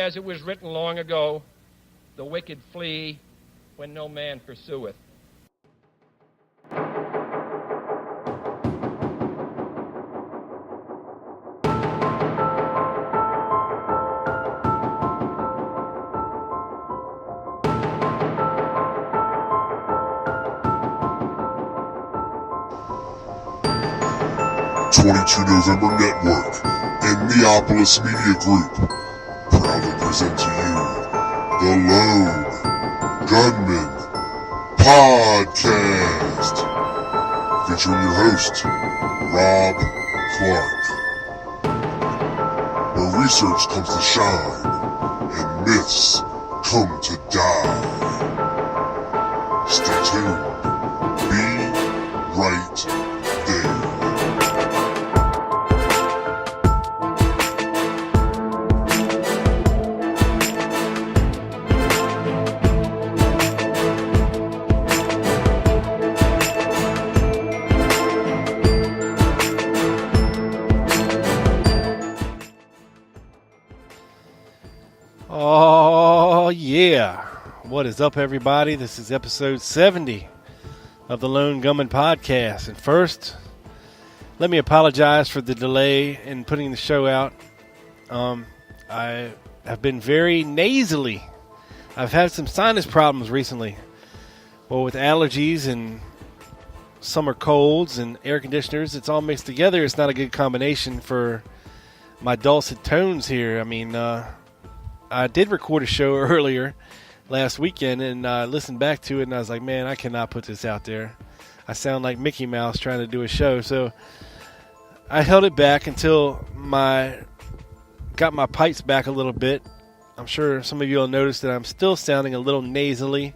as it was written long ago, the wicked flee when no man pursueth. November Network and Neapolis Media Group proudly present to you the Lone Gunman Podcast, featuring your host, Rob Clark, where research comes to shine and myths come to die. Stay tuned. Be right there. Oh, yeah. What is up, everybody? This is episode 70 of the Lone Gunman Podcast. And first, let me apologize for the delay in putting the show out. I have been very nasally. I've had some sinus problems recently. Well, with allergies and summer colds and air conditioners, it's all mixed together. It's not a good combination for my dulcet tones here. I mean, I did record a show earlier last weekend, and I listened back to it, and I was like, man, I cannot put this out there. I sound like Mickey Mouse trying to do a show. So I held it back until got my pipes back a little bit. I'm sure some of you will notice that I'm still sounding a little nasally.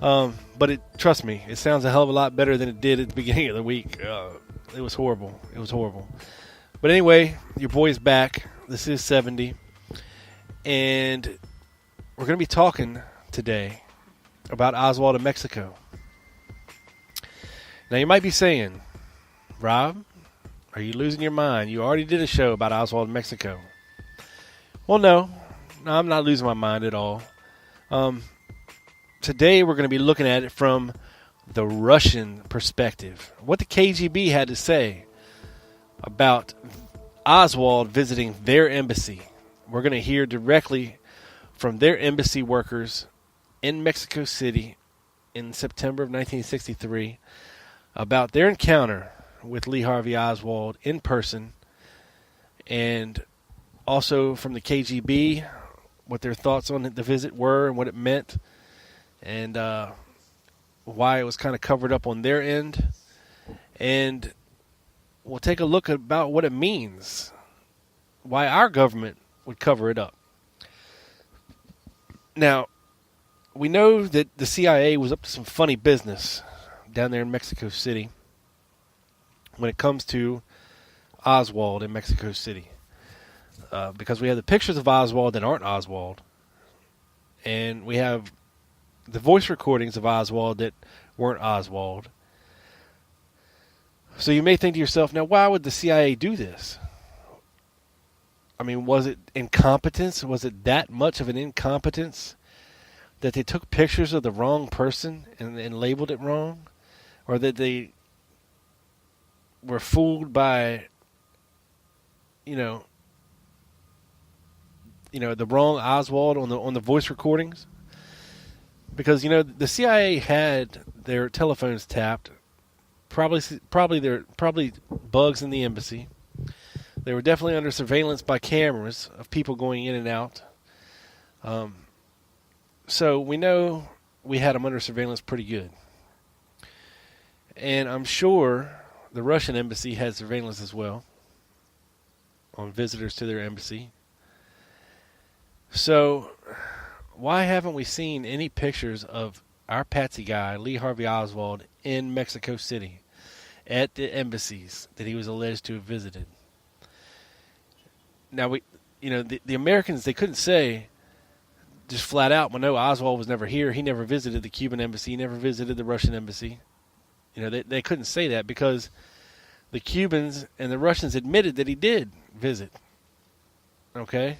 But trust me, it sounds a hell of a lot better than it did at the beginning of the week. It was horrible. It was horrible. But anyway, your boy's back. This is 70. And we're going to be talking today about Oswald in Mexico. Now, you might be saying, Rob, are you losing your mind? You already did a show about Oswald in Mexico. Well, no, I'm not losing my mind at all. Today, we're going to be looking at it from the Russian perspective. What the KGB had to say about Oswald visiting their embassy. We're going to hear directly from their embassy workers in Mexico City in September of 1963 about their encounter with Lee Harvey Oswald in person, and also from the KGB, what their thoughts on the visit were and what it meant, and why it was kind of covered up on their end. And we'll take a look about what it means, why our government would cover it up. Now, we know that the CIA was up to some funny business down there in Mexico City when it comes to Oswald in Mexico City. Because we have the pictures of Oswald that aren't Oswald, and we have the voice recordings of Oswald that weren't Oswald. So you may think to yourself, now why would the CIA do this? I mean, was it incompetence? Was it that much of an incompetence that they took pictures of the wrong person and labeled it wrong? Or that they were fooled by, the wrong Oswald on the voice recordings? Because, the CIA had their telephones tapped. Probably bugs in the embassy. They were definitely under surveillance by cameras of people going in and out. So we know we had them under surveillance pretty good. And I'm sure the Russian embassy had surveillance as well on visitors to their embassy. So why haven't we seen any pictures of our patsy guy, Lee Harvey Oswald, in Mexico City at the embassies that he was alleged to have visited? Now, the Americans, they couldn't say just flat out, well, no, Oswald was never here. He never visited the Cuban embassy. He never visited the Russian embassy. They couldn't say that because the Cubans and the Russians admitted that he did visit. Okay?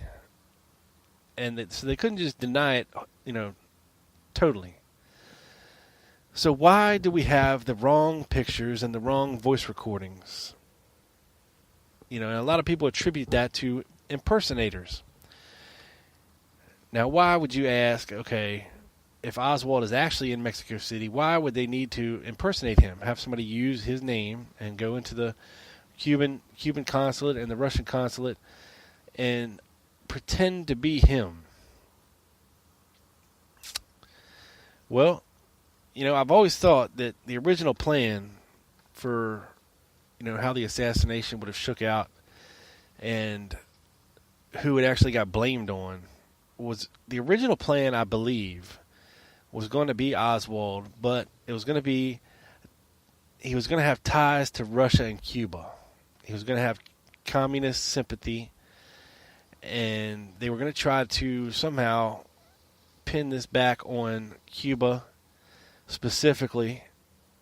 and so they couldn't just deny it, totally. So why do we have the wrong pictures and the wrong voice recordings? And a lot of people attribute that to impersonators. Now, why would you ask, okay, if Oswald is actually in Mexico City, why would they need to impersonate him? Have somebody use his name and go into the Cuban consulate and the Russian consulate and pretend to be him? Well, I've always thought that the original plan for, how the assassination would have shook out and who it actually got blamed on was the original plan, I believe, was going to be Oswald, but it was going to be, he was going to have ties to Russia and Cuba. He was going to have communist sympathy, and they were going to try to somehow pin this back on Cuba specifically,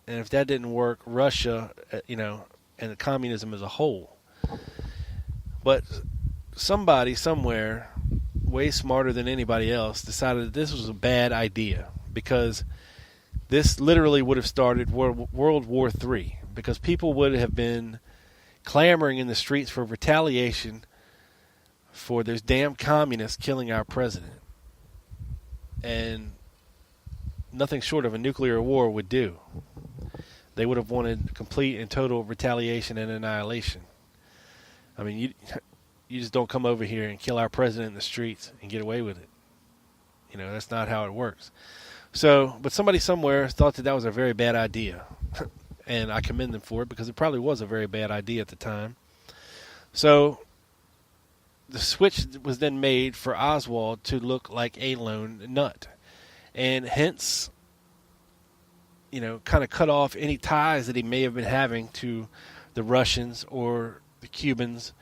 and if that didn't work, Russia, and the communism as a whole. But somebody somewhere, way smarter than anybody else, decided that this was a bad idea, because this literally would have started World War III, because people would have been clamoring in the streets for retaliation for those damn communists killing our president. And nothing short of a nuclear war would do. They would have wanted complete and total retaliation and annihilation. I mean, you just don't come over here and kill our president in the streets and get away with it. That's not how it works. So, but somebody somewhere thought that was a very bad idea. And I commend them for it, because it probably was a very bad idea at the time. So, the switch was then made for Oswald to look like a lone nut. And hence, kind of cut off any ties that he may have been having to the Russians or the Cubans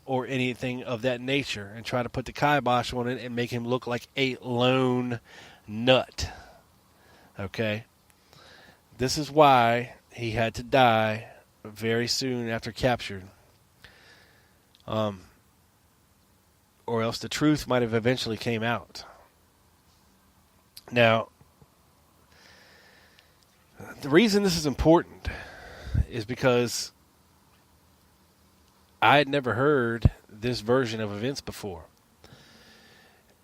or anything of that nature, and try to put the kibosh on it and make him look like a lone nut. Okay? This is why he had to die very soon after captured. Or else the truth might have eventually came out. Now, the reason this is important is because I had never heard this version of events before.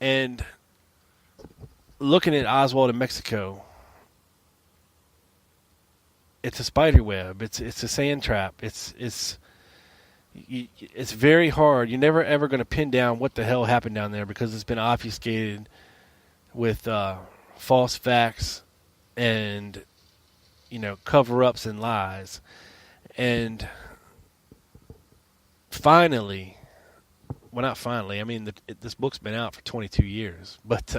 And looking at Oswald in Mexico, it's a spider web. It's a sand trap. It's very hard. You're never ever going to pin down what the hell happened down there, because it's been obfuscated with false facts and cover-ups and lies. And finally, well, not finally, I mean, this book's been out for 22 years, but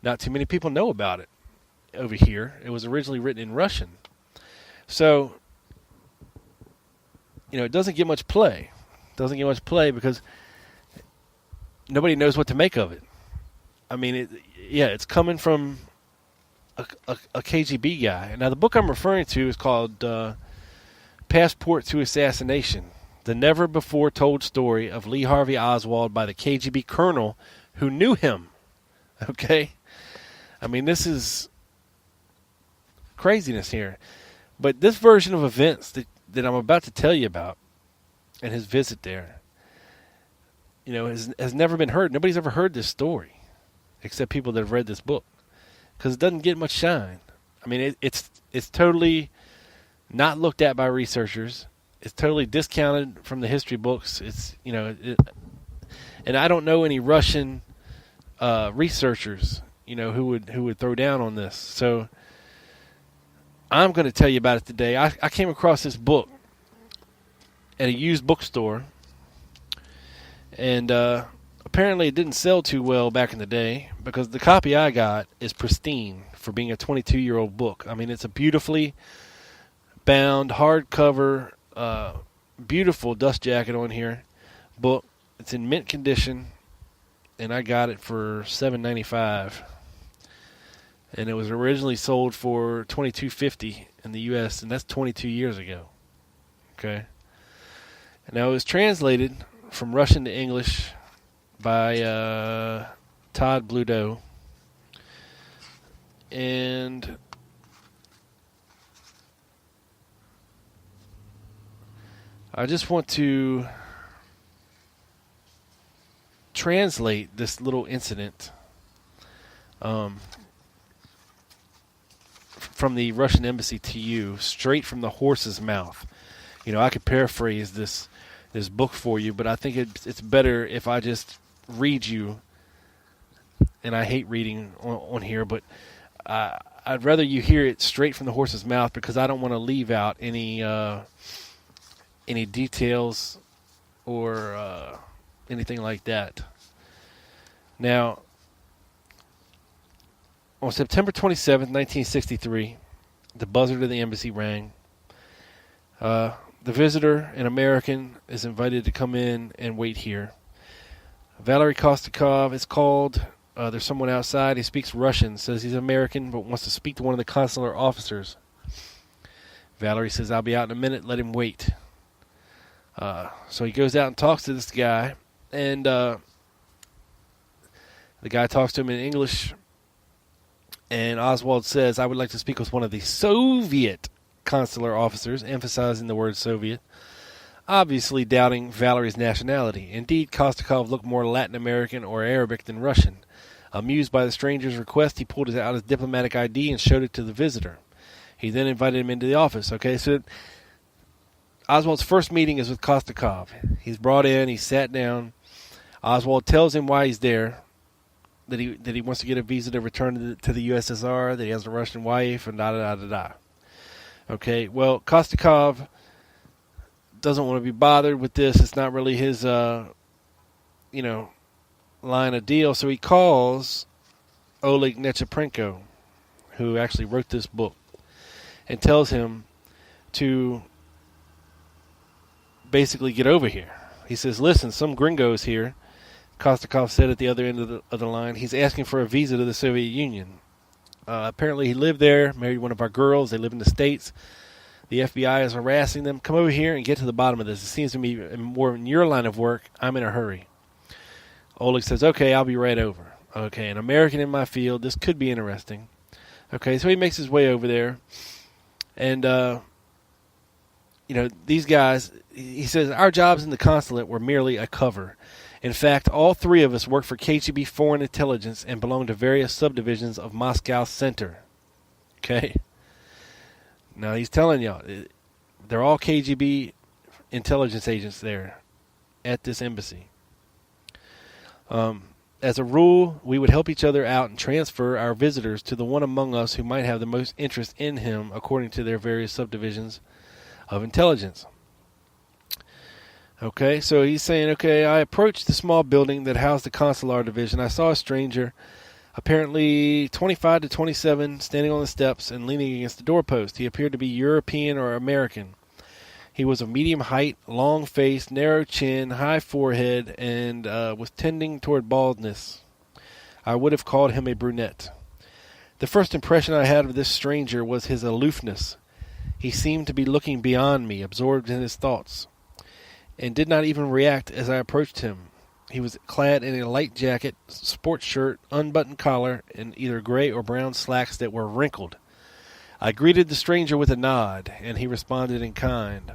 not too many people know about it over here. It was originally written in Russian. So, it doesn't get much play. It doesn't get much play because nobody knows what to make of it. I mean, it's coming from a KGB guy. Now, the book I'm referring to is called Passport to Assassination, the never-before-told story of Lee Harvey Oswald by the KGB colonel who knew him. Okay? I mean, this is craziness here. But this version of events that I'm about to tell you about, and his visit there, has never been heard. Nobody's ever heard this story, except people that have read this book, because it doesn't get much shine. I mean, it's totally not looked at by researchers. It's totally discounted from the history books. It's and I don't know any Russian researchers, who would throw down on this. So I'm going to tell you about it today. I came across this book at a used bookstore, and apparently it didn't sell too well back in the day, because the copy I got is pristine for being a 22-year-old book. I mean, it's a beautifully bound, hardcover, beautiful dust jacket on here book. It's in mint condition, and I got it for $7.95. And it was originally sold for $22.50 in the U.S., and that's 22 years ago. Okay. And now it was translated from Russian to English by Todd Bludeau. And I just want to translate this little incident from the Russian embassy to you, straight from the horse's mouth. You know, I could paraphrase this book for you, but I think it's better if I just read you. And I hate reading on here, but I'd rather you hear it straight from the horse's mouth, because I don't want to leave out any details or anything like that. Now, on September 27th, 1963, the buzzer to the embassy rang. The visitor, an American, is invited to come in and wait here. Valery Kostakov is called. There's someone outside. He speaks Russian, says he's American, but wants to speak to one of the consular officers. Valery says, "I'll be out in a minute. Let him wait." So he goes out and talks to this guy, and the guy talks to him in English, and Oswald says, "I would like to speak with one of the Soviet consular officers," emphasizing the word Soviet, obviously doubting Valery's nationality. Indeed, Kostakov looked more Latin American or Arabic than Russian. Amused by the stranger's request, he pulled out his diplomatic ID and showed it to the visitor. He then invited him into the office. Okay, so Oswald's first meeting is with Kostakov. He's brought in, he's sat down. Oswald tells him why he's there, that he wants to get a visa to return to the USSR, that he has a Russian wife, and da-da-da-da-da. Okay, well, Kostakov doesn't want to be bothered with this. It's not really his, line of deal. So he calls Oleg Necheprenko, who actually wrote this book, and tells him to basically get over here. He says, "Listen, some gringo's here," Kostakov said at the other end of the line. "He's asking for a visa to the Soviet Union. Apparently he lived there, married one of our girls. They live in the States. The FBI is harassing them. Come over here and get to the bottom of this. It seems to me more in your line of work. I'm in a hurry." Oleg says, "Okay, I'll be right over." Okay, an American in my field. This could be interesting. Okay, so he makes his way over there. And, these guys, he says, "Our jobs in the consulate were merely a cover. In fact, all three of us work for KGB Foreign Intelligence and belong to various subdivisions of Moscow Center." Okay? Now, he's telling y'all, they're all KGB intelligence agents there at this embassy. As a rule, we would help each other out and transfer our visitors to the one among us who might have the most interest in him, according to their various subdivisions of intelligence. Okay, so he's saying, okay, I approached the small building that housed the consular division. I saw a stranger, apparently 25 to 27, standing on the steps and leaning against the doorpost. He appeared to be European or American. He was of medium height, long face, narrow chin, high forehead, and was tending toward baldness. I would have called him a brunette. The first impression I had of this stranger was his aloofness. He seemed to be looking beyond me, absorbed in his thoughts, and did not even react as I approached him. He was clad in a light jacket, sports shirt, unbuttoned collar, and either gray or brown slacks that were wrinkled. I greeted the stranger with a nod, and he responded in kind.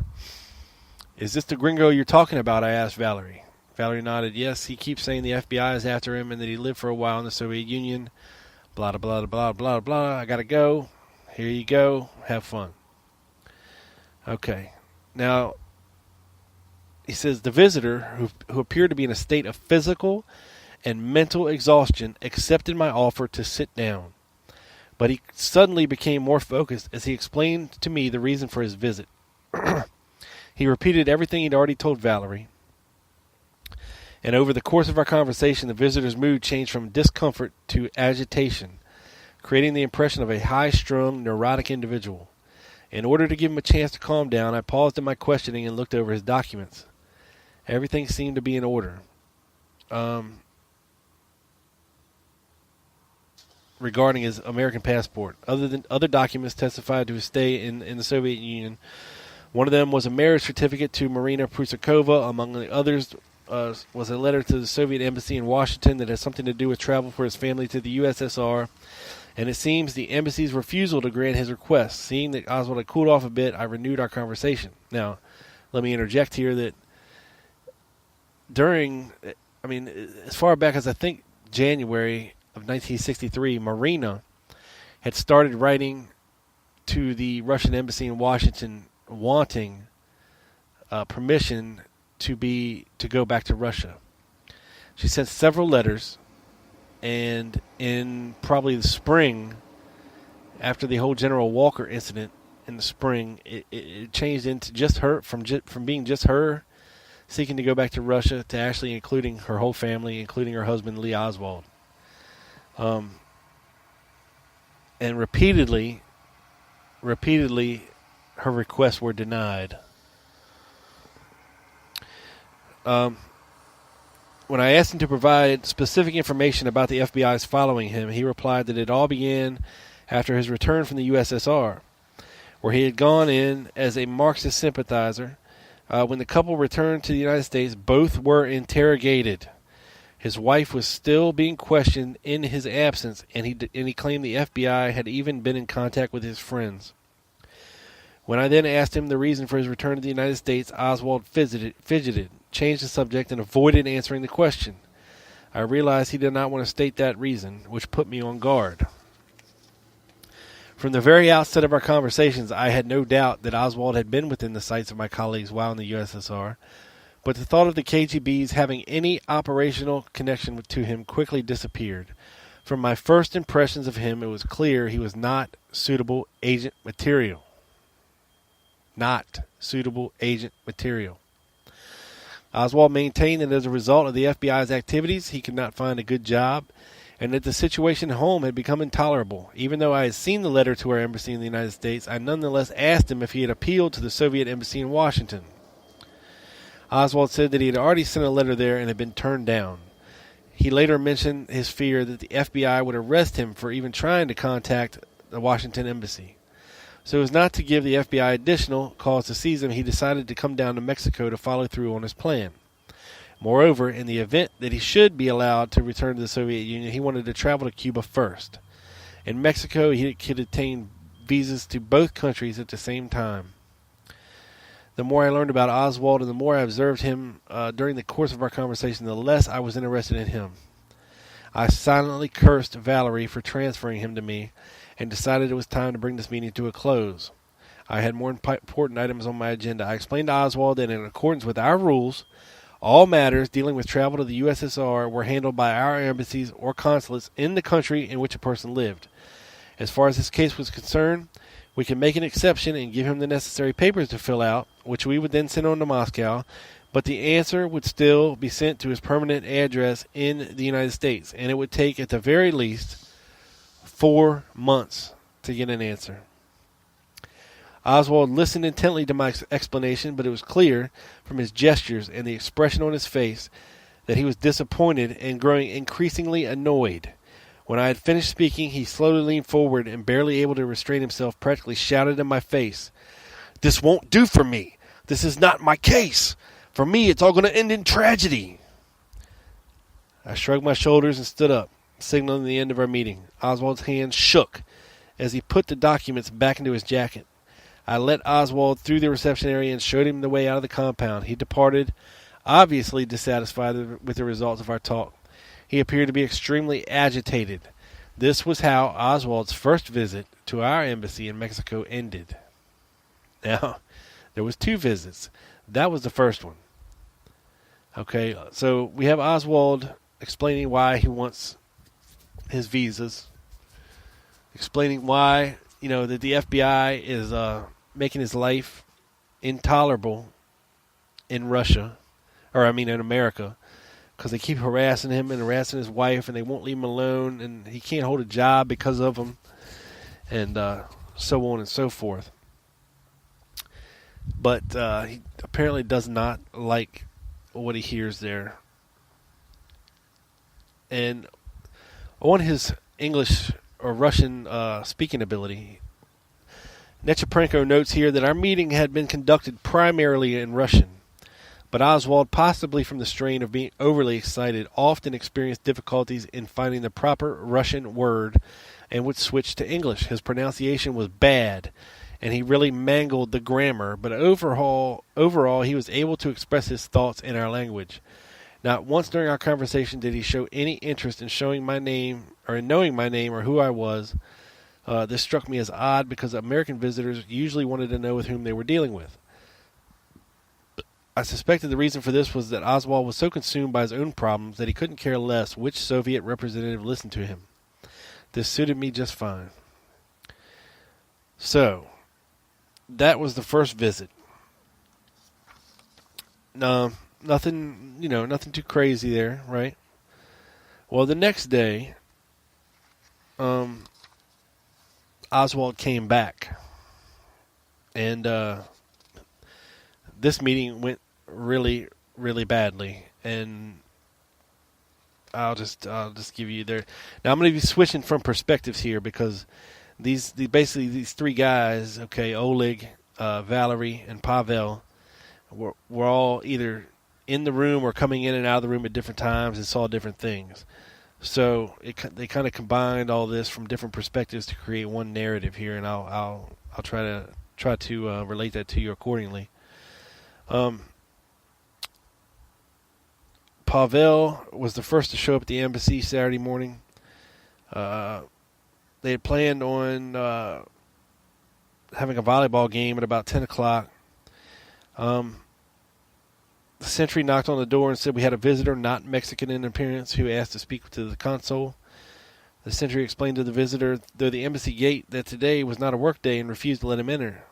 "Is this the gringo you're talking about?" I asked Valery. Valery nodded. "Yes, he keeps saying the FBI is after him and that he lived for a while in the Soviet Union. Blah, blah, blah, blah, blah. I gotta go. Here you go. Have fun." Okay. Now, he says the visitor, who appeared to be in a state of physical and mental exhaustion, accepted my offer to sit down. But he suddenly became more focused as he explained to me the reason for his visit. He repeated everything he'd already told Valery. And over the course of our conversation, the visitor's mood changed from discomfort to agitation, creating the impression of a high-strung, neurotic individual. In order to give him a chance to calm down, I paused in my questioning and looked over his documents. Everything seemed to be in order. Regarding his American passport. Other documents testified to his stay in the Soviet Union. One of them was a marriage certificate to Marina Prusakova. Among the others was a letter to the Soviet embassy in Washington that has something to do with travel for his family to the USSR, and it seems the embassy's refusal to grant his request. Seeing that Oswald had cooled off a bit, I renewed our conversation. Now, let me interject here that as far back as I think January of 1963, Marina had started writing to the Russian embassy in Washington wanting permission to go back to Russia. She sent several letters, and in probably the spring, after the whole General Walker incident in the spring, it changed into just her, from being just her seeking to go back to Russia to actually including her whole family, including her husband Lee Oswald. And repeatedly, her requests were denied. When I asked him to provide specific information about the FBI's following him, he replied that it all began after his return from the USSR, where he had gone in as a Marxist sympathizer. When the couple returned to the United States, both were interrogated. His wife was still being questioned in his absence, and he claimed the FBI had even been in contact with his friends. When I then asked him the reason for his return to the United States, Oswald fidgeted, changed the subject, and avoided answering the question. I realized he did not want to state that reason, which put me on guard. From the very outset of our conversations, I had no doubt that Oswald had been within the sights of my colleagues while in the USSR, but the thought of the KGB's having any operational connection to him quickly disappeared. From my first impressions of him, it was clear he was not suitable agent material. Not suitable agent material. Oswald maintained that as a result of the FBI's activities, he could not find a good job, and that the situation at home had become intolerable. Even though I had seen the letter to our embassy in the United States, I nonetheless asked him if he had appealed to the Soviet embassy in Washington. Oswald said that he had already sent a letter there and had been turned down. He later mentioned his fear that the FBI would arrest him for even trying to contact the Washington embassy. So as not to give the FBI additional cause to seize him, he decided to come down to Mexico to follow through on his plan. Moreover, in the event that he should be allowed to return to the Soviet Union, he wanted to travel to Cuba first. In Mexico, he could obtain visas to both countries at the same time. The more I learned about Oswald and the more I observed him during the course of our conversation, the less I was interested in him. I silently cursed Valerie for transferring him to me and decided it was time to bring this meeting to a close. I had more important items on my agenda. I explained to Oswald that in accordance with our rules, all matters dealing with travel to the USSR were handled by our embassies or consulates in the country in which a person lived. As far as this case was concerned, we could make an exception and give him the necessary papers to fill out, which we would then send on to Moscow, but the answer would still be sent to his permanent address in the United States, and it would take at the very least 4 months to get an answer. Oswald listened intently to my explanation, but it was clear from his gestures and the expression on his face that he was disappointed and growing increasingly annoyed. When I had finished speaking, he slowly leaned forward and, barely able to restrain himself, practically shouted in my face, "This won't do for me. This is not my case. For me, it's all going to end in tragedy." I shrugged my shoulders and stood up, signaling the end of our meeting. Oswald's hand shook as he put the documents back into his jacket. I let Oswald through the reception area and showed him the way out of the compound. He departed, obviously dissatisfied with the results of our talk. He appeared to be extremely agitated. This was how Oswald's first visit to our embassy in Mexico ended. Now, there was 2 visits. That was the first one. Okay, so we have Oswald explaining why he wants his visas, explaining why, that the FBI is making his life intolerable in Russia, in America, because they keep harassing him and harassing his wife, and they won't leave him alone, and he can't hold a job because of them, and so on and so forth. But he apparently does not like what he hears there. And on his English or Russian speaking ability, Nechepenko notes here that our meeting had been conducted primarily in Russian, but Oswald, possibly from the strain of being overly excited, often experienced difficulties in finding the proper Russian word and would switch to English. His pronunciation was bad, and he really mangled the grammar, but overall he was able to express his thoughts in our language. Not once during our conversation did he show any interest in showing my name or in knowing my name or who I was. This struck me as odd because American visitors usually wanted to know with whom they were dealing with. I suspected the reason for this was that Oswald was so consumed by his own problems that he couldn't care less which Soviet representative listened to him. This suited me just fine. So, that was the first visit. Nothing too crazy there, right? Well, the next day, Oswald came back, and this meeting went really, really badly, and I'll just give you there. Now I'm going to be switching from perspectives here because these three guys, okay, Oleg, Valerie, and Pavel, were all either in the room or coming in and out of the room at different times and saw different things. So they kind of combined all this from different perspectives to create one narrative here, and I'll try to relate that to you accordingly. Pavel was the first to show up at the embassy Saturday morning. They had planned on having a volleyball game at about 10 o'clock. The sentry knocked on the door and said we had a visitor, not Mexican in appearance, who asked to speak to the consul. The sentry explained to the visitor, though the embassy gate, that today was not a work day and refused to let him enter.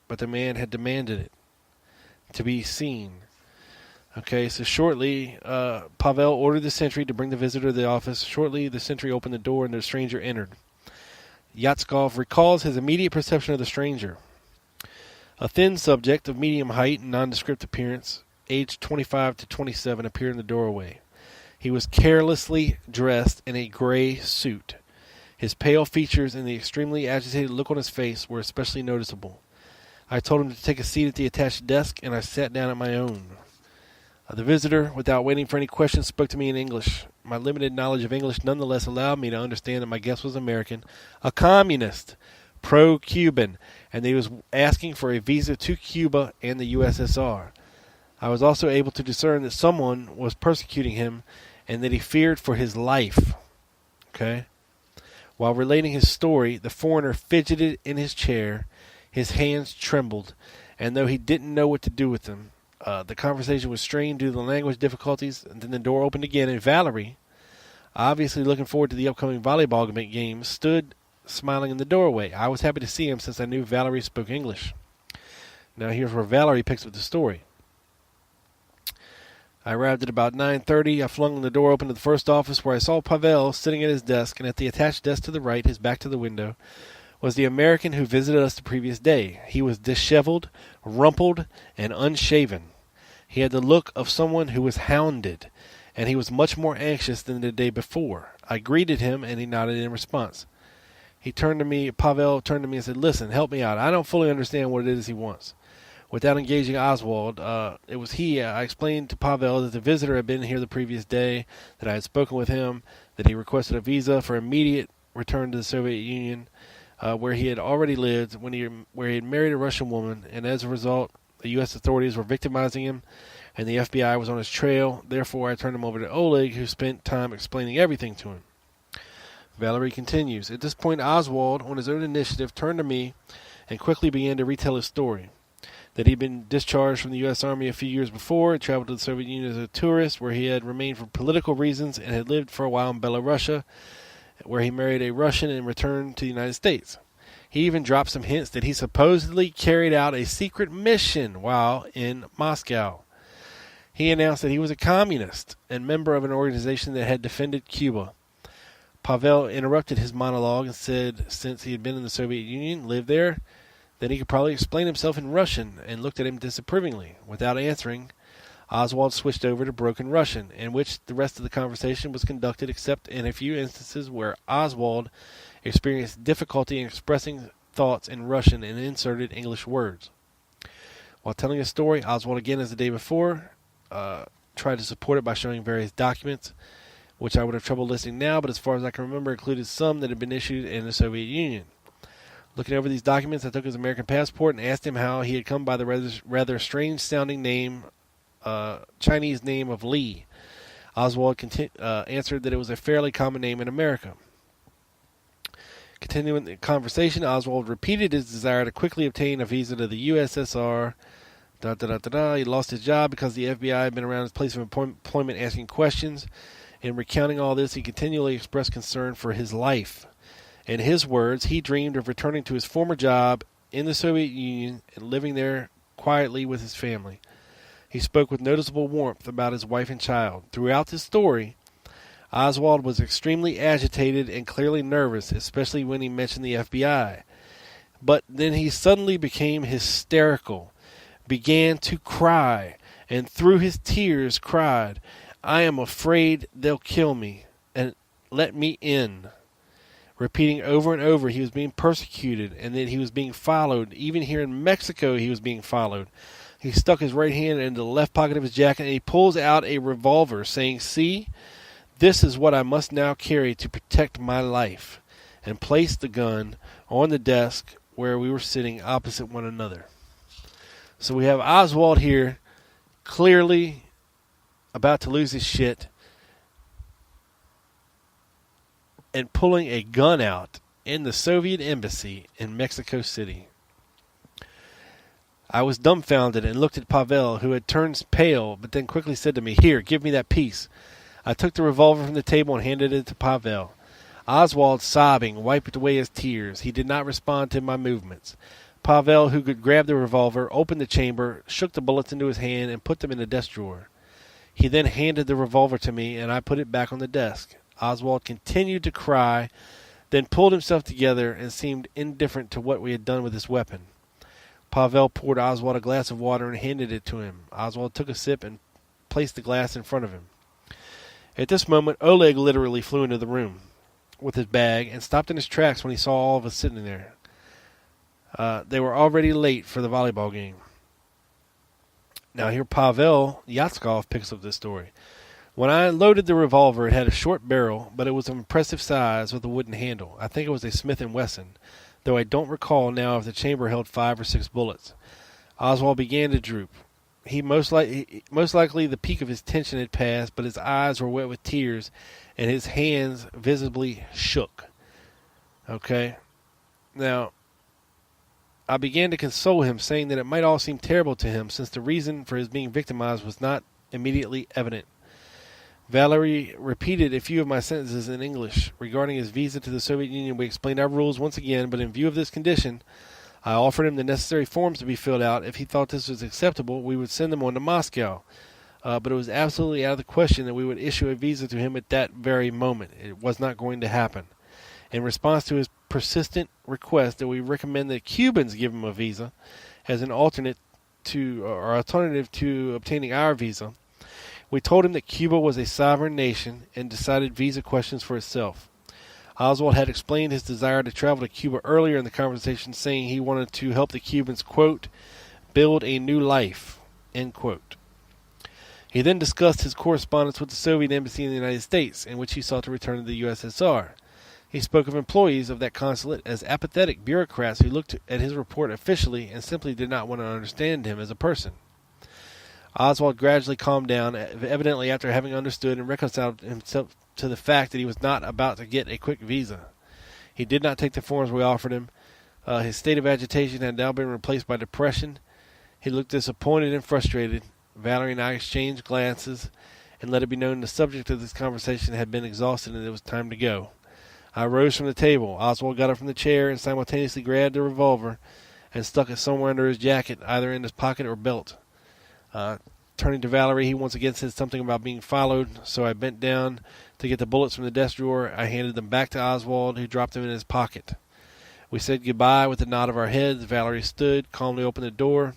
But the man had demanded it, to be seen. Okay, so shortly, Pavel ordered the sentry to bring the visitor to the office. Shortly, the sentry opened the door and the stranger entered. Yatskov recalls his immediate perception of the stranger. A thin subject of medium height and nondescript appearance, aged 25 to 27, appeared in the doorway. He was carelessly dressed in a gray suit. His pale features and the extremely agitated look on his face were especially noticeable. I told him to take a seat at the attached desk, and I sat down at my own. The visitor, without waiting for any questions, spoke to me in English. My limited knowledge of English nonetheless allowed me to understand that my guest was American, a communist, pro-Cuban, and that he was asking for a visa to Cuba and the USSR. I was also able to discern that someone was persecuting him and that he feared for his life. Okay? While relating his story, the foreigner fidgeted in his chair, his hands trembled, and though he didn't know what to do with them, the conversation was strained due to the language difficulties, and then the door opened again, and Valerie, obviously looking forward to the upcoming volleyball game, stood smiling in the doorway. I was happy to see him since I knew Valerie spoke English. Now here's where Valerie picks up the story. I arrived at about 9:30. I flung the door open to the first office where I saw Pavel sitting at his desk, and at the attached desk to the right, his back to the window, was the American who visited us the previous day. He was disheveled, rumpled, and unshaven. He had the look of someone who was hounded, and he was much more anxious than the day before. I greeted him, and he nodded in response. Pavel turned to me and said, "Listen, help me out. I don't fully understand what it is he wants." Without engaging Oswald, I explained to Pavel that the visitor had been here the previous day, that I had spoken with him, that he requested a visa for immediate return to the Soviet Union, where he had already lived, where he had married a Russian woman, and as a result, the U.S. authorities were victimizing him, and the FBI was on his trail. Therefore, I turned him over to Oleg, who spent time explaining everything to him. Valerie continues. At this point, Oswald, on his own initiative, turned to me and quickly began to retell his story. That he had been discharged from the U.S. Army a few years before, had traveled to the Soviet Union as a tourist, where he had remained for political reasons, and had lived for a while in Belarus, where he married a Russian and returned to the United States. He even dropped some hints that he supposedly carried out a secret mission while in Moscow. He announced that he was a communist and member of an organization that had defended Cuba. Pavel interrupted his monologue and said since he had been in the Soviet Union, lived there, then he could probably explain himself in Russian, and looked at him disapprovingly. Without answering, Oswald switched over to broken Russian, in which the rest of the conversation was conducted except in a few instances where Oswald experienced difficulty in expressing thoughts in Russian and inserted English words. While telling his story, Oswald, again as the day before, tried to support it by showing various documents, which I would have trouble listing now, but as far as I can remember, included some that had been issued in the Soviet Union. Looking over these documents, I took his American passport and asked him how he had come by the rather strange-sounding name, Chinese name of Li. Oswald answered that it was a fairly common name in America. Continuing the conversation, Oswald repeated his desire to quickly obtain a visa to the USSR. He lost his job because the FBI had been around his place of employment asking questions. In recounting all this, he continually expressed concern for his life. In his words, he dreamed of returning to his former job in the Soviet Union and living there quietly with his family. He spoke with noticeable warmth about his wife and child. Throughout his story, Oswald was extremely agitated and clearly nervous, especially when he mentioned the FBI. But then he suddenly became hysterical, began to cry, and through his tears cried, "I am afraid they'll kill me, and let me in." Repeating over and over he was being persecuted and that he was being followed. Even here in Mexico he was being followed. He stuck his right hand into the left pocket of his jacket and he pulls out a revolver, saying, "See, this is what I must now carry to protect my life," and placed the gun on the desk where we were sitting opposite one another. So we have Oswald here clearly about to lose his shit and pulling a gun out in the Soviet embassy in Mexico City. I was dumbfounded and looked at Pavel, who had turned pale, but then quickly said to me, "Here, give me that piece." I took the revolver from the table and handed it to Pavel. Oswald, sobbing, wiped away his tears. He did not respond to my movements. Pavel, who could grab the revolver, opened the chamber, shook the bullets into his hand, and put them in the desk drawer. He then handed the revolver to me, and I put it back on the desk. Oswald continued to cry, then pulled himself together and seemed indifferent to what we had done with his weapon. Pavel poured Oswald a glass of water and handed it to him. Oswald took a sip and placed the glass in front of him. At this moment, Oleg literally flew into the room with his bag and stopped in his tracks when he saw all of us sitting there. They were already late for the volleyball game. Now here Pavel Yatskov picks up this story. When I loaded the revolver, it had a short barrel, but it was of impressive size with a wooden handle. I think it was a Smith & Wesson, though I don't recall now if the chamber held 5 or 6 bullets. Oswald began to droop. Most likely the peak of his tension had passed, but his eyes were wet with tears, and his hands visibly shook. Okay? Now, I began to console him, saying that it might all seem terrible to him, since the reason for his being victimized was not immediately evident. Valerie repeated a few of my sentences in English. Regarding his visa to the Soviet Union, we explained our rules once again, but in view of this condition, I offered him the necessary forms to be filled out. If he thought this was acceptable, we would send them on to Moscow. But it was absolutely out of the question that we would issue a visa to him at that very moment. It was not going to happen. In response to his persistent request that we recommend that Cubans give him a visa as an alternative to obtaining our visa, we told him that Cuba was a sovereign nation and decided visa questions for itself. Oswald had explained his desire to travel to Cuba earlier in the conversation, saying he wanted to help the Cubans, quote, "build a new life," end quote. He then discussed his correspondence with the Soviet embassy in the United States, in which he sought to return to the USSR. He spoke of employees of that consulate as apathetic bureaucrats who looked at his report officially and simply did not want to understand him as a person. Oswald gradually calmed down, evidently after having understood and reconciled himself to the fact that he was not about to get a quick visa. He did not take the forms we offered him. His state of agitation had now been replaced by depression. He looked disappointed and frustrated. Valerie and I exchanged glances and let it be known the subject of this conversation had been exhausted and it was time to go. I rose from the table. Oswald got up from the chair and simultaneously grabbed a revolver and stuck it somewhere under his jacket, either in his pocket or belt. Turning to Valerie, he once again said something about being followed, so I bent down to get the bullets from the desk drawer. I handed them back to Oswald, who dropped them in his pocket. We said goodbye with a nod of our heads. Valerie stood, calmly opened the door,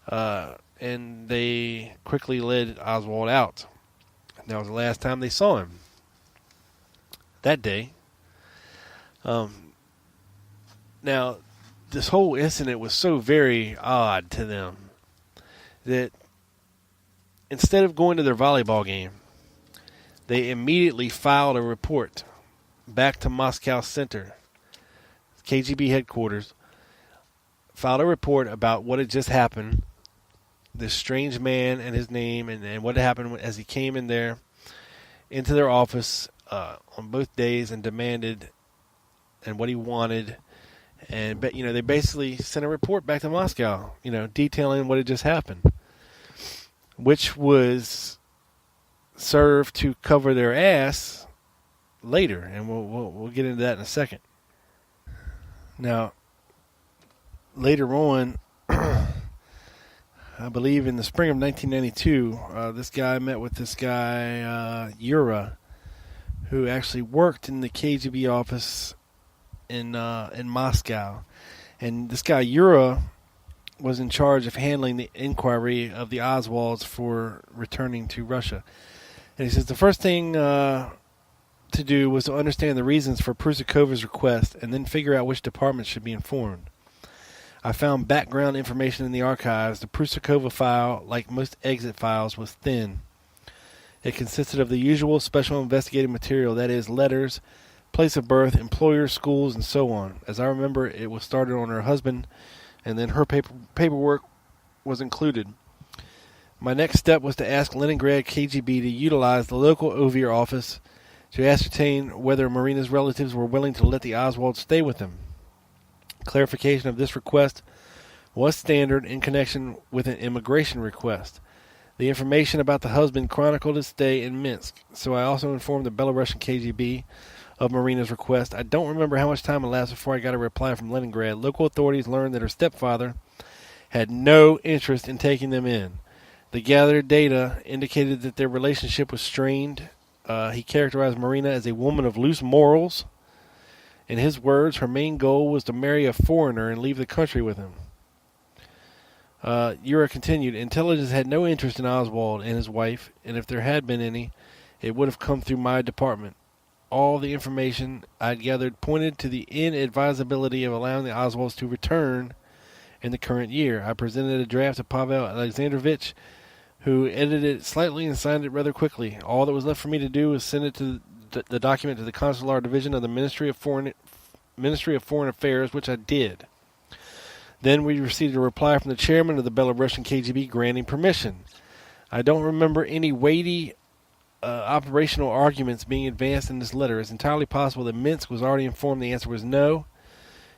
and they quickly led Oswald out. That was the last time they saw him that day. Now, this whole incident was so very odd to them. that instead of going to their volleyball game, they immediately filed a report back to Moscow Center, KGB headquarters, filed a report about what had just happened, this strange man and his name, and what happened as he came in there into their office on both days and demanded and what he wanted. And but they basically sent a report back to Moscow, detailing what had just happened, which was served to cover their ass later, and we'll get into that in a second. Now, later on, I believe in the spring of 1992, this guy met with this guy Yura, who actually worked in the KGB office in Moscow, and this guy Yura was in charge of handling the inquiry of the Oswalds for returning to Russia. And he says the first thing to do was to understand the reasons for Prusakova's request and then figure out which departments should be informed. I found background information in the archives. The Prusakova file, like most exit files, was thin. It consisted of the usual special investigative material, that is, letters, place of birth, employers, schools, and so on. As I remember, it was started on her husband, and then her paperwork was included. My next step was to ask Leningrad KGB to utilize the local Ovir office to ascertain whether Marina's relatives were willing to let the Oswalds stay with them. Clarification of this request was standard in connection with an immigration request. The information about the husband chronicled his stay in Minsk, so I also informed the Belarusian KGB of Marina's request. I don't remember how much time elapsed before I got a reply from Leningrad. Local authorities learned that her stepfather had no interest in taking them in. The gathered data indicated that their relationship was strained. He characterized Marina as a woman of loose morals. In his words, her main goal was to marry a foreigner and leave the country with him. Yura continued, intelligence had no interest in Oswald and his wife, and if there had been any, it would have come through my department. All the information I'd gathered pointed to the inadvisability of allowing the Oswalds to return in the current year. I presented a draft to Pavel Alexandrovich, who edited it slightly and signed it rather quickly. All that was left for me to do was send it to the document to the Consular Division of the Ministry of Foreign Affairs, which I did. Then we received a reply from the chairman of the Belarusian KGB granting permission. I don't remember any weighty operational arguments being advanced in this letter. It's entirely possible that Minsk was already informed the answer was no.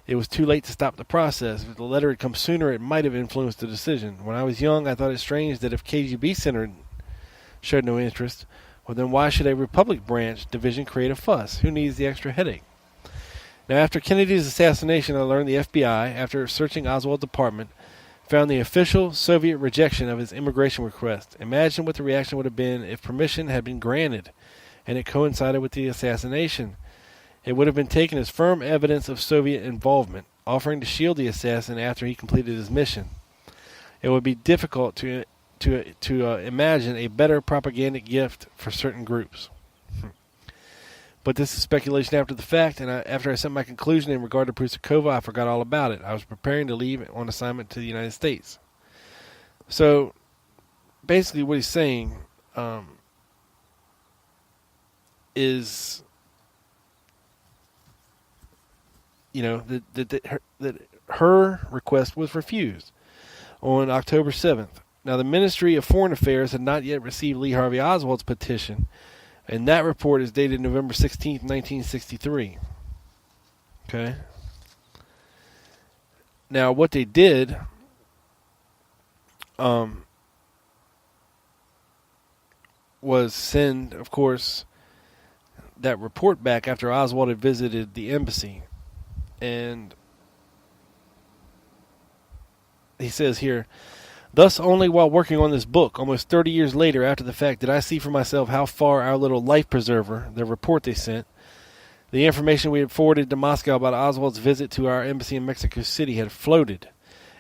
It was too late to stop the process. If the letter had come sooner, it might have influenced the decision. When I was young, I thought it strange that if KGB Center showed no interest, well, then why should a Republic branch division create a fuss? Who needs the extra headache? Now, after Kennedy's assassination, I learned the FBI, after searching Oswald's apartment, found the official Soviet rejection of his immigration request. Imagine what the reaction would have been if permission had been granted and it coincided with the assassination. It would have been taken as firm evidence of Soviet involvement, offering to shield the assassin after he completed his mission. It would be difficult to imagine a better propagandic gift for certain groups. But this is speculation after the fact, and after I sent my conclusion in regard to Prusakova, I forgot all about it. I was preparing to leave on assignment to the United States. So, basically what he's saying is, that her request was refused on October 7th. Now, the Ministry of Foreign Affairs had not yet received Lee Harvey Oswald's petition, and that report is dated November 16th, 1963. Okay? Now, what they did was send, of course, that report back after Oswald had visited the embassy. And he says here, thus only while working on this book, almost 30 years later after the fact, did I see for myself how far our little life preserver, the report they sent, the information we had forwarded to Moscow about Oswald's visit to our embassy in Mexico City had floated,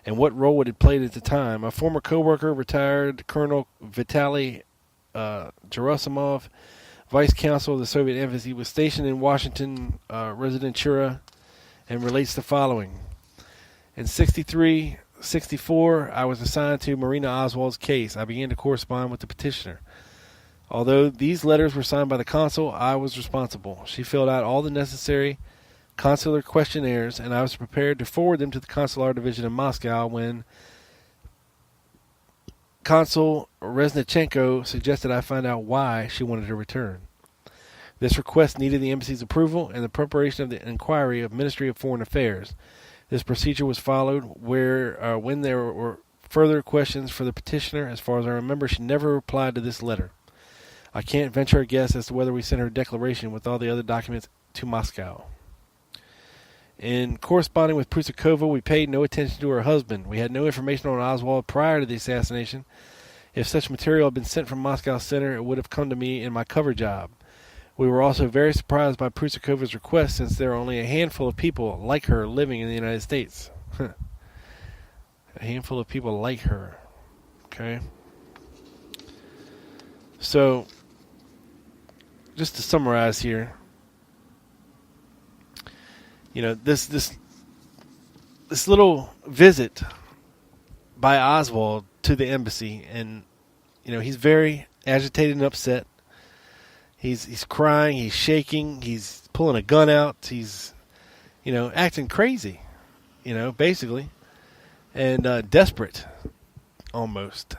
and what role it had played at the time. My former co-worker, retired Colonel Vitaly Gerasimov, vice counsel of the Soviet embassy, was stationed in Washington Residentura, and relates the following. In 63, Ep.64, I was assigned to Marina Oswald's case. I began to correspond with the petitioner. Although these letters were signed by the consul, I was responsible. She filled out all the necessary consular questionnaires, and I was prepared to forward them to the consular division in Moscow when Consul Reznichenko suggested I find out why she wanted to return. This request needed the embassy's approval and the preparation of the inquiry of Ministry of Foreign Affairs. This procedure was followed when there were further questions for the petitioner. As far as I remember, she never replied to this letter. I can't venture a guess as to whether we sent her a declaration with all the other documents to Moscow. In corresponding with Prusakova, we paid no attention to her husband. We had no information on Oswald prior to the assassination. If such material had been sent from Moscow Center, it would have come to me in my cover job. We were also very surprised by Prusakova's request, since there are only a handful of people like her living in the United States. A handful of people like her. Okay. So, just to summarize here, this little visit by Oswald to the embassy, and he's very agitated and upset. He's crying, he's shaking, he's pulling a gun out, he's acting crazy, basically, and desperate, almost,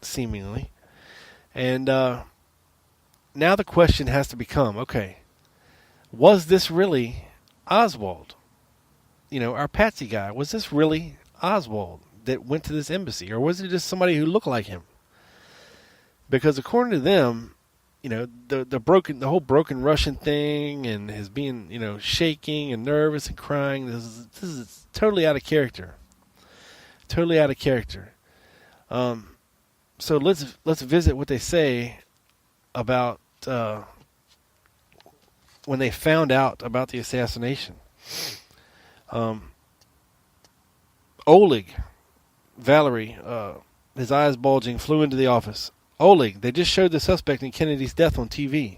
seemingly. And now the question has to become, okay, was this really Oswald? Our patsy guy, was this really Oswald that went to this embassy, or was it just somebody who looked like him? Because according to them, the whole broken Russian thing, and his being shaking and nervous and crying, this is totally out of character. Totally out of character. So let's visit what they say about when they found out about the assassination. Oleg, Valerie, his eyes bulging, flew into the office. Oleg, they just showed the suspect in Kennedy's death on TV.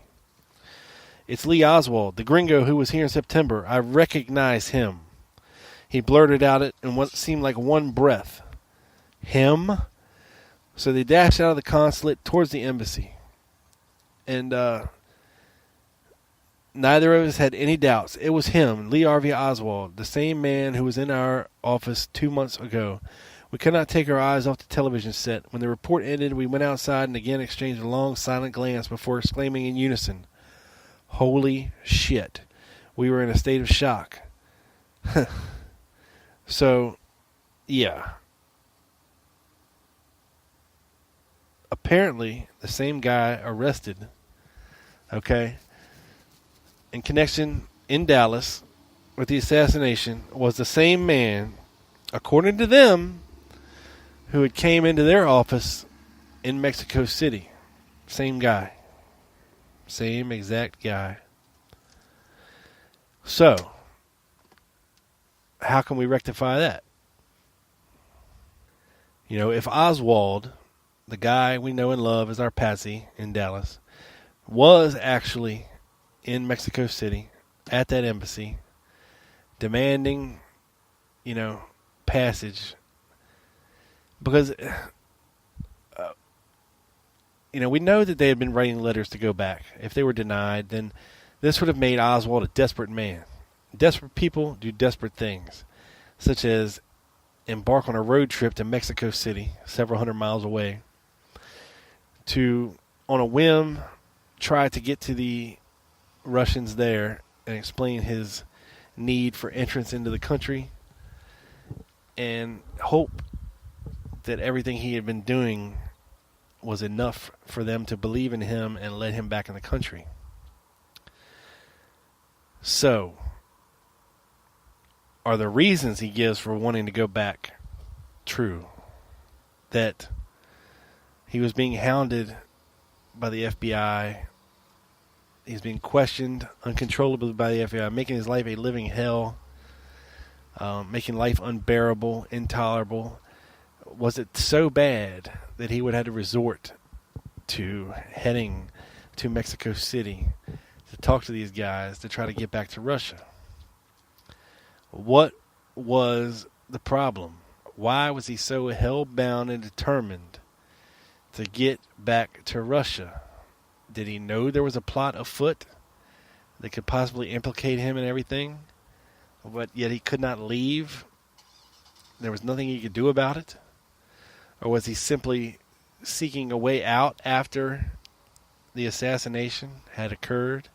It's Lee Oswald, the gringo who was here in September. I recognize him. He blurted out it in what seemed like one breath. Him? So they dashed out of the consulate towards the embassy. And neither of us had any doubts. It was him, Lee Harvey Oswald, the same man who was in our office 2 months ago. We could not take our eyes off the television set. When the report ended, we went outside and again exchanged a long, silent glance before exclaiming in unison, "Holy shit." We were in a state of shock. So, yeah. Apparently, the same guy arrested, in connection in Dallas with the assassination was the same man, according to them, who had came into their office in Mexico City. Same guy. Same exact guy. So, how can we rectify that? If Oswald, the guy we know and love as our patsy in Dallas, was actually in Mexico City at that embassy demanding, passage, because we know that they had been writing letters to go back. If they were denied, then this would have made Oswald a desperate man. Desperate people do desperate things, such as embark on a road trip to Mexico City, several hundred miles away, to, on a whim, try to get to the Russians there and explain his need for entrance into the country, and hope that everything he had been doing was enough for them to believe in him and let him back in the country. So, are the reasons he gives for wanting to go back true? That he was being hounded by the FBI, he's being questioned uncontrollably by the FBI, making his life a living hell, making life unbearable, intolerable. Was it so bad that he would have to resort to heading to Mexico City to talk to these guys to try to get back to Russia? What was the problem? Why was he so hell-bound and determined to get back to Russia? Did he know there was a plot afoot that could possibly implicate him in everything, but yet he could not leave? There was nothing he could do about it? Or was he simply seeking a way out after the assassination had occurred,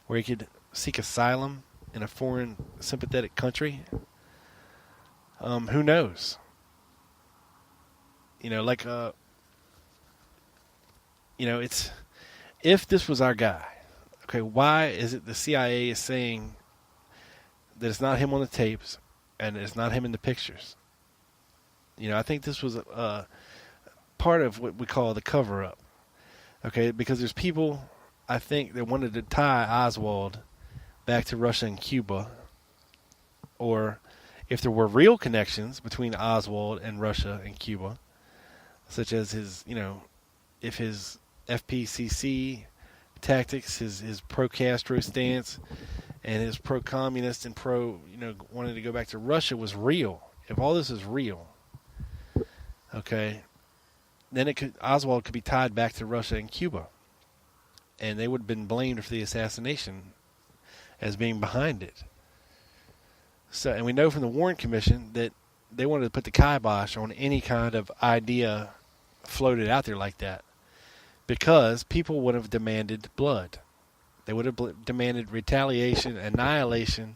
where he could seek asylum in a foreign sympathetic country? Who knows? It's, if this was our guy, okay, why is it the CIA is saying that it's not him on the tapes and it's not him in the pictures? I think this was part of what we call the cover-up. Okay, because there's people, I think, that wanted to tie Oswald back to Russia and Cuba, or if there were real connections between Oswald and Russia and Cuba, such as his, if his FPCC tactics, his pro-Castro stance, and his pro-communist and wanting to go back to Russia was real. If all this is real, okay, then Oswald could be tied back to Russia and Cuba, and they would have been blamed for the assassination as being behind it. So, and we know from the Warren Commission that they wanted to put the kibosh on any kind of idea floated out there like that, because people would have demanded blood. They would have demanded retaliation, annihilation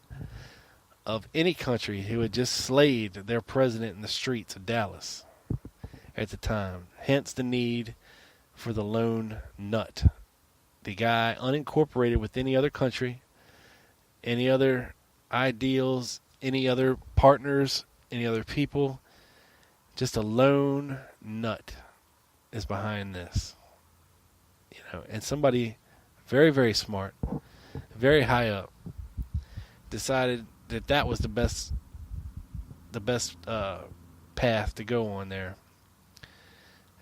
of any country who had just slayed their president in the streets of Dallas at the time. Hence the need for the lone nut, the guy unincorporated with any other country, any other ideals, any other partners, any other people. Just a lone nut is behind this. And somebody very, very smart, very high up, decided that was the best path to go on there,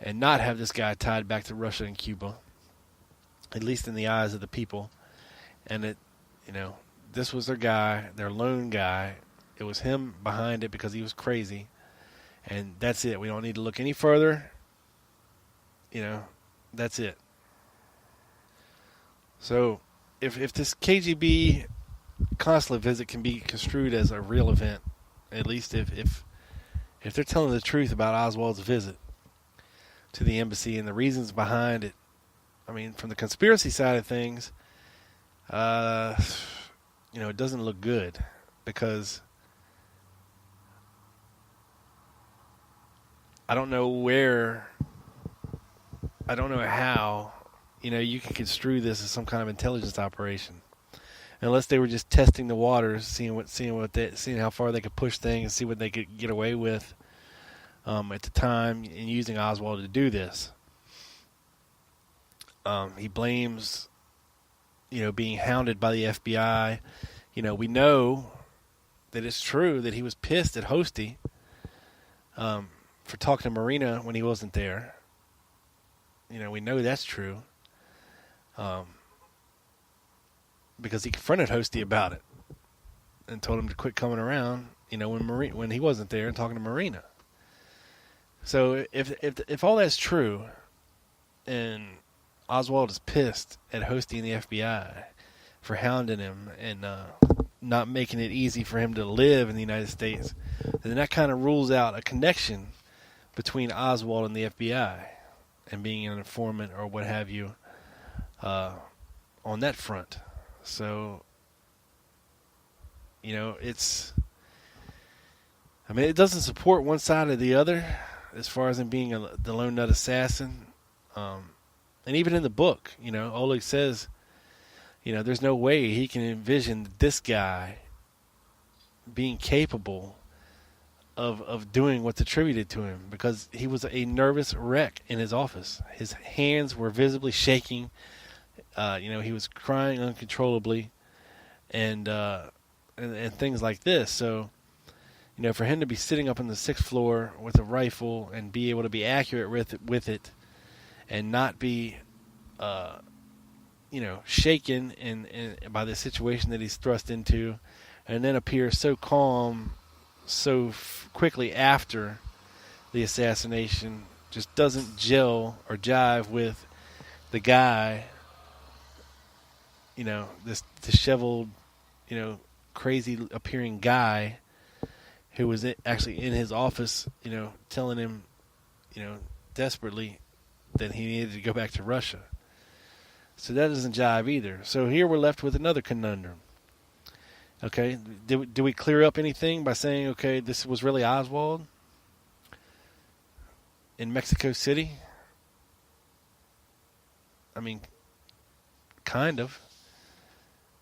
and not have this guy tied back to Russia and Cuba, at least in the eyes of the people. And this was their guy, their lone guy. It was him behind it because he was crazy, and that's it. We don't need to look any further. That's it. So, if this KGB consulate visit can be construed as a real event, at least if they're telling the truth about Oswald's visit to the embassy and the reasons behind it, I mean, from the conspiracy side of things, it doesn't look good, because I don't know how, you can construe this as some kind of intelligence operation, unless they were just testing the waters, seeing how far they could push things, see what they could get away with at the time, and using Oswald to do this. He blames, being hounded by the FBI. We know that it's true that he was pissed at Hosty for talking to Marina when he wasn't there. We know that's true. Because he confronted Hosty about it and told him to quit coming around, when he wasn't there and talking to Marina. So if all that's true, and Oswald is pissed at Hosty and the FBI for hounding him and not making it easy for him to live in the United States, then that kind of rules out a connection between Oswald and the FBI and being an informant or what have you on that front. So, it doesn't support one side or the other as far as him being the lone nut assassin. And even in the book, Oleg says, there's no way he can envision this guy being capable of doing what's attributed to him, because he was a nervous wreck in his office. His hands were visibly shaking. He was crying uncontrollably, and things like this. So, for him to be sitting up on the 6th floor with a rifle and be able to be accurate with it, and not be, shaken by the situation that he's thrust into, and then appear so calm, so quickly after the assassination just doesn't gel or jive with the guy, this disheveled, crazy appearing guy who was actually in his office, telling him, desperately that he needed to go back to Russia. So that doesn't jive either. So here we're left with another conundrum. Okay, do we clear up anything by saying, okay, this was really Oswald in Mexico City? I mean, kind of.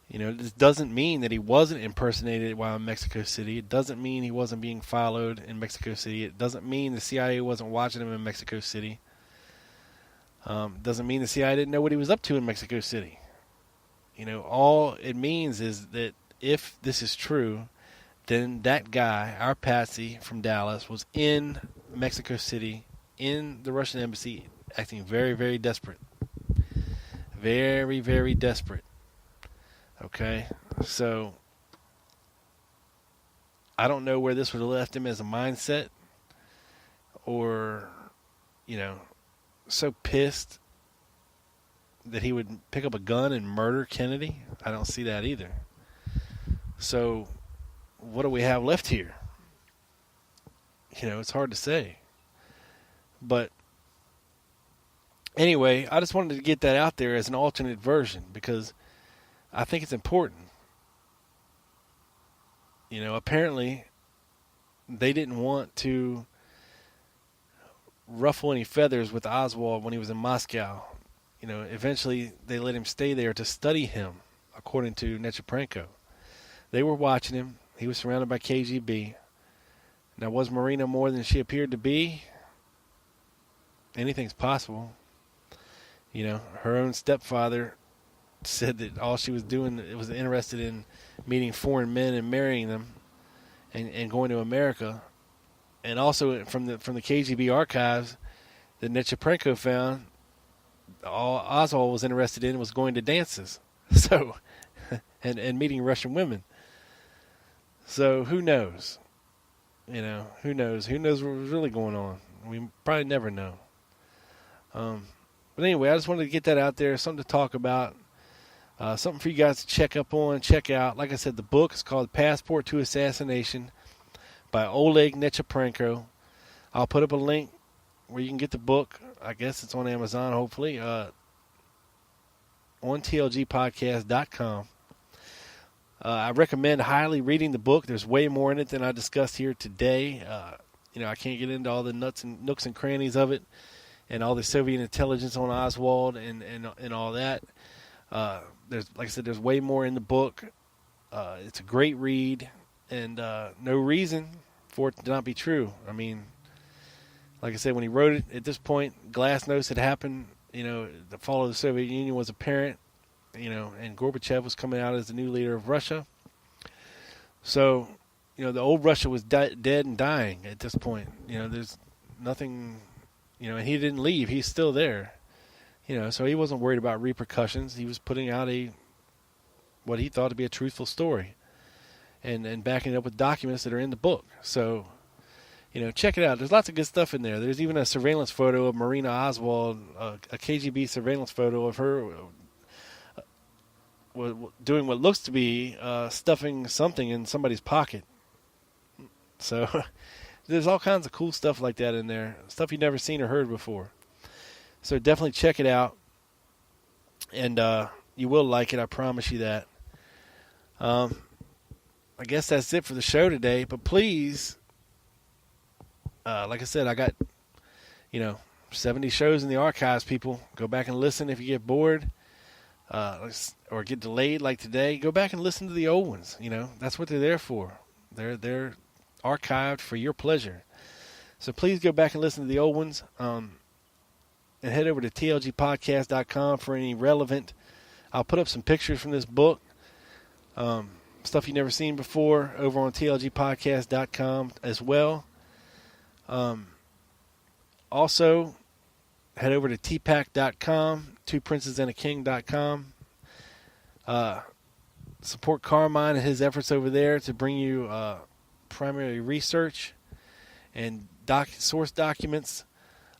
This doesn't mean that he wasn't impersonated while in Mexico City. It doesn't mean he wasn't being followed in Mexico City. It doesn't mean the CIA wasn't watching him in Mexico City. Doesn't mean the CIA didn't know what he was up to in Mexico City. All it means is that if this is true, then that guy, our Patsy from Dallas, was in Mexico City, in the Russian embassy, acting very, very desperate. Very, very desperate. Okay? So, I don't know where this would have left him as a mindset, or, so pissed that he would pick up a gun and murder Kennedy. I don't see that either. So, what do we have left here? It's hard to say. But anyway, I just wanted to get that out there as an alternate version because I think it's important. Apparently they didn't want to ruffle any feathers with Oswald when he was in Moscow. Eventually they let him stay there to study him, according to Necheprenko. They were watching him. He was surrounded by KGB. Now, was Marina more than she appeared to be? Anything's possible. Her own stepfather said that all she was doing was interested in meeting foreign men and marrying them and going to America. And also from the KGB archives that Necheprenko found, all Oswald was interested in was going to dances. So, and meeting Russian women. So who knows? Who knows? Who knows what was really going on? We probably never know. But anyway, I just wanted to get that out there, something to talk about, something for you guys to check up on, check out. Like I said, the book is called Passport to Assassination by Oleg Necheprenko. I'll put up a link where you can get the book. I guess it's on Amazon, hopefully, on tlgpodcast.com. I recommend highly reading the book. There's way more in it than I discussed here today. I can't get into all the nooks and crannies of it and all the Soviet intelligence on Oswald and all that. There's way more in the book. It's a great read, and no reason for it to not be true. I mean, like I said, when he wrote it, at this point, glasnost had happened. The fall of the Soviet Union was apparent. And Gorbachev was coming out as the new leader of Russia. So, the old Russia was dead and dying at this point. There's nothing, and he didn't leave. He's still there. So he wasn't worried about repercussions. He was putting out what he thought to be a truthful story and backing it up with documents that are in the book. So, check it out. There's lots of good stuff in there. There's even a surveillance photo of Marina Oswald, a KGB surveillance photo of her doing what looks to be stuffing something in somebody's pocket. So there's all kinds of cool stuff like that in there, stuff you've never seen or heard before. So definitely check it out, and you will like it, I promise you that. I guess that's it for the show today, but please, like I said, I got 70 shows in the archives, people. Go back and listen if you get bored. Or get delayed like today, go back and listen to the old ones. That's what they're there for. They're archived for your pleasure. So please go back and listen to the old ones. And head over to tlgpodcast.com for any relevant. I'll put up some pictures from this book. Stuff you've never seen before over on tlgpodcast.com as well. Also, head over to tpack.com, twoprincesandaking.com. Support Carmine and his efforts over there to bring you primary research and source documents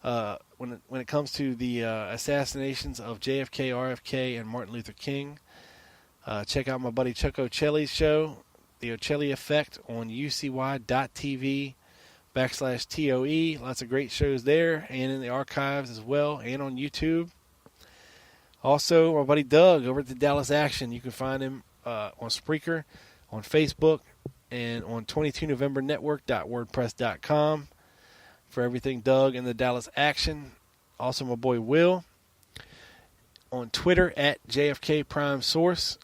when it comes to the assassinations of JFK, RFK, and Martin Luther King. Check out my buddy Chuck Ocelli's show, The Ocelli Effect, on ucy.tv/TOE. Lots of great shows there and in the archives as well, and on YouTube. Also, my buddy Doug over at the Dallas Action. You can find him on Spreaker, on Facebook, and on 22novembernetwork.wordpress.com for everything Doug and the Dallas Action. Also, my boy Will on Twitter at JFK Prime Source.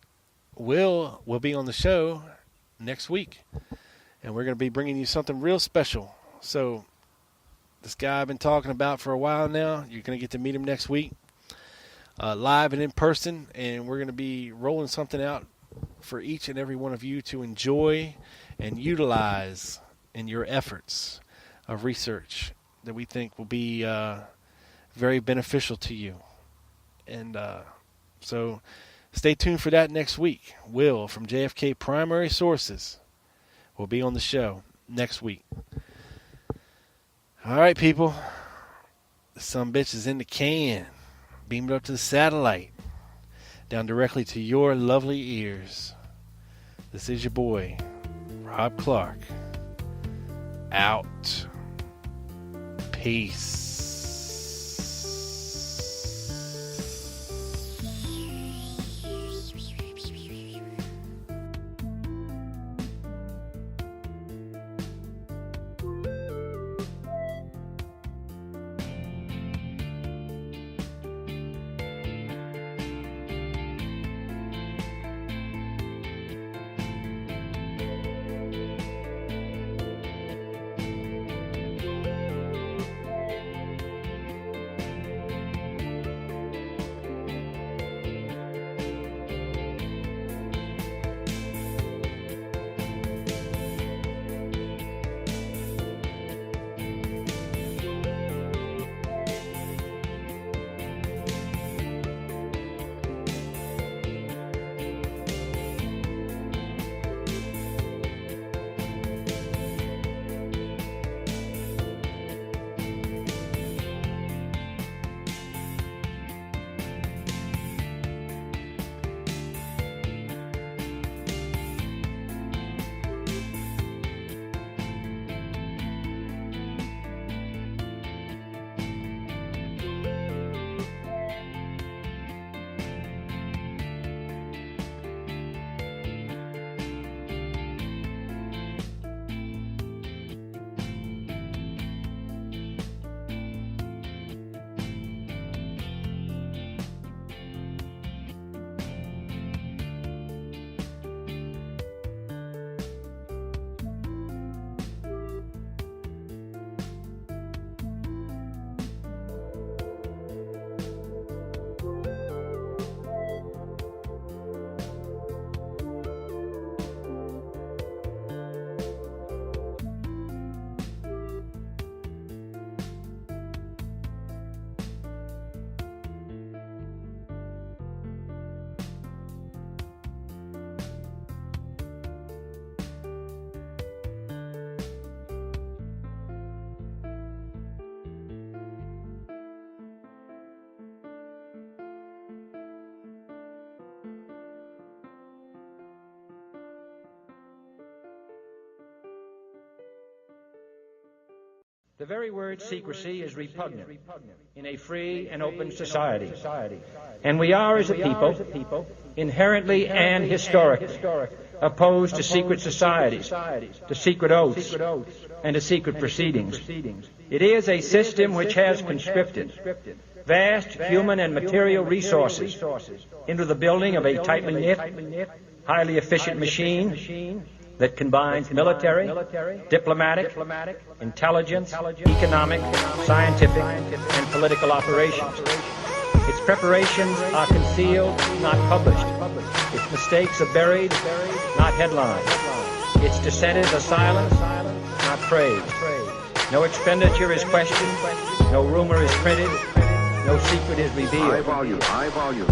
Will be on the show next week, and we're going to be bringing you something real special. So this guy I've been talking about for a while now, you're going to get to meet him next week, live and in person, and we're going to be rolling something out for each and every one of you to enjoy and utilize in your efforts of research that we think will be very beneficial to you. And so stay tuned for that next week. Will from JFK Primary Sources will be on the show next week. All right, people. The sumbitch is in the can. Beamed up to the satellite. Down directly to your lovely ears. This is your boy, Rob Clark. Out. Peace. The very word secrecy is repugnant in a free and open society. And we are, as a people, inherently and historically opposed to secret societies, to secret oaths, and to secret proceedings. It is a system which has conscripted vast human and material resources into the building of a tightly knit, highly efficient machine that combines military, diplomatic, intelligence, economic, scientific, and political operations. Its preparations are concealed, not published. Its mistakes are buried, not headlined. Its dissenters are silenced, not praised. No expenditure is questioned, no rumor is printed, no secret is revealed. High volume.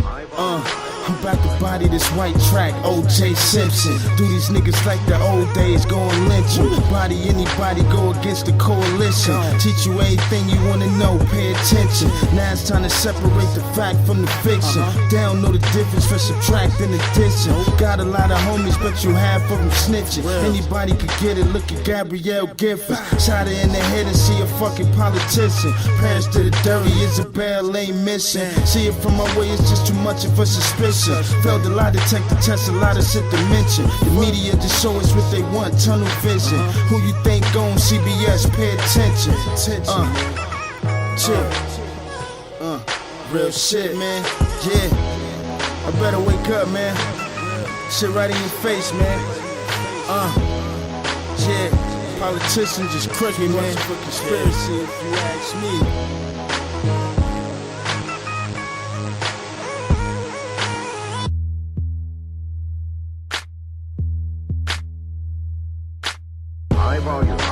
I'm about to body this white track, O.J. Simpson. Do these niggas like the old days, go and lynch you. Body anybody, go against the coalition. Teach you everything you wanna know, pay attention. Now it's time to separate the fact from the fiction. They don't know the difference for subtracting addition. Got a lot of homies, but you half of them snitching. Anybody could get it, look at Gabrielle Gifford. Shot her in the head and see a fucking politician. Parents to the dirty, Isabel ain't missing. See it from my way, it's just too much of a suspicion. Failed a lie detector test, a lot of shit to mention. The media just show us what they want, tunnel vision. Who you think on CBS, pay attention. Chill. Real shit, man. Yeah. I better wake up, man. Shit right in your face, man. Yeah. Politicians just crooked, man. For conspiracy, if you ask me. High volume.